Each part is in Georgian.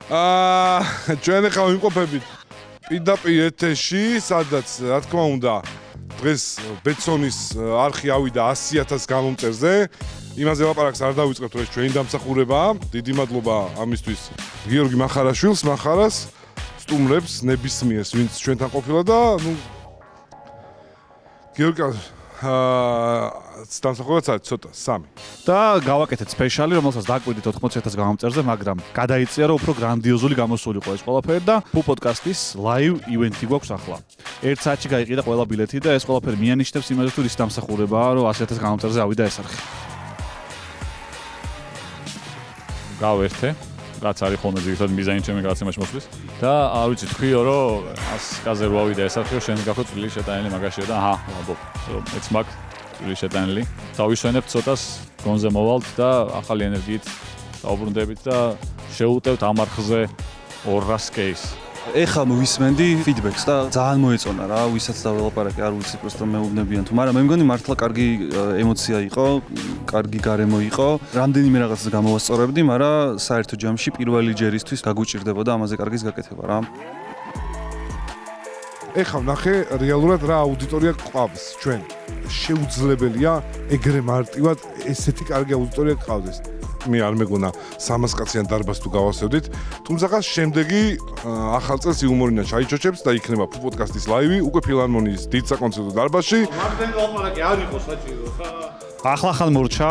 ჩვენ ახლა ვიმყოფებით პირდაპირ ეთერში, სადაც რა თქმა უნდა დღეს ბეცონის არხი ავიდა 100,000 გამომწერზე. იმაზე ლაპარაკს არ დავიწყებთ, რომ ეს ჩვენი დამსახურებაა. დიდი მადლობა ამისთვის გიორგი მახარაშვილს, მახარას, სტუმრებს, ნებისმიერს, ვინც ჩვენთან ყოფილა და გიორგი დამსახურებაც არის ცოტა 3. და გავაკეთეთ სპეციალი, რომელსაც დაკვირდით 80,000 გამომწერზე, მაგრამ გადაიწია, რომ უფრო გრანდიოზული გამოსულიყო ეს ყველაფერი და ფუ პოდკასტის live event-ი გვაქვს ახლა. 1 საათში გაიყიდა ყველა ბილეთი და ეს ყველაფერი მიანიშნებს იმაზე, თუ რის დამსახურებაა, რომ 100,000 გამომწერზე ავიდა ეს არხი. გავერთე, რაც არის ხოლმე ზოგადად მიზანი ჩემი გადაცემაში მოსვლის და არ ვიცი თქვიო, რომ 100-ზე რო ავიდა ეს არხი, შენ გახო წვლილი შეტანილი მაგაშია და აბო, მეც მაგ წვლილი შეტანილი. დავისვენებთ ცოტას, გონზე მოვალთ და ახალი ენერგიით დავბრუნდებით და შევუტევთ ამ არხზე 200K-ს. ეხლა მოვისმენდი ფიდბექს და ძალიან მოეწონა რა, ვისაც დაველაპარაკე, არ ვიცი, просто მეუბნებიან თუ, მაგრამ მე მგონი მართლა კარგი ემოცია იყო, კარგი გარემო იყო. რამდენიმე რაღაცას გამოვასწორებდი, მაგრამ საერთო ჯამში პირველი ჯერისთვის გაგუჭირდებოდა ამაზე კარგის გაკეთება რა. ეხლა ვნახე რეალურად რა აუდიტორია გვყავს ჩვენ. შეუძლებელია ეგრე მარტივად ესეთი კარგი აუდიტორია გყავდეს. მე არ მეგონა 300 კაციან დარბაზს თუ გავასწევდით, თუმცა შემდეგი ახალ წელს იუმორინა ჩაიჩოჩებს და იქნება ფუ პოდკასტის ლაივი უკვე ფილარმონიის დიდ საკონცერტო დარბაზში. მაგდენ ლაპარაკი არ იყო საჭირო ხა. ახლა მორჩა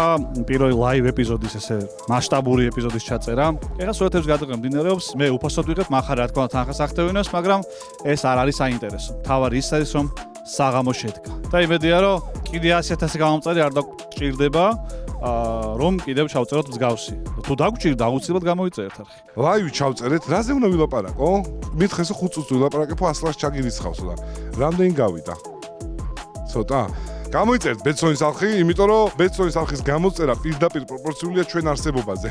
პირველი live ეპიზოდის ესე მასშტაბური ეპიზოდის ჩაწერა. ეხლა სურათებს გადაიღებ დინარეობს, მე უფასოდ ვიღებ, მახარ რა თქმა უნდა თანხას ახდევინოს, მაგრამ ეს არ არის საინტერესო. თავარი ის არის, რომ საღამო შედგა. და იმედია, რომ კიდე 100,000 გამომწერი არ დაგჭირდება. რომ კიდევ ჩავწეროთ მსგავსი. თუ დაგჭირდა, აუცილებლად გამოიწერეთ არხი. ლაივი ჩავწერეთ, რაზე უნდა ვილაპარაკო? მითხეს 5 წუთს ვილაპარაკებო, 100 ჩაგირიცხავს და რამდენი გავიდა? ცოტა. გამოიწერეთ ბეცონის არხი, იმიტომ რომ ბეცონის არხის გამოწერა პირდაპირ პროპორციულია ჩვენ არსებობაზე.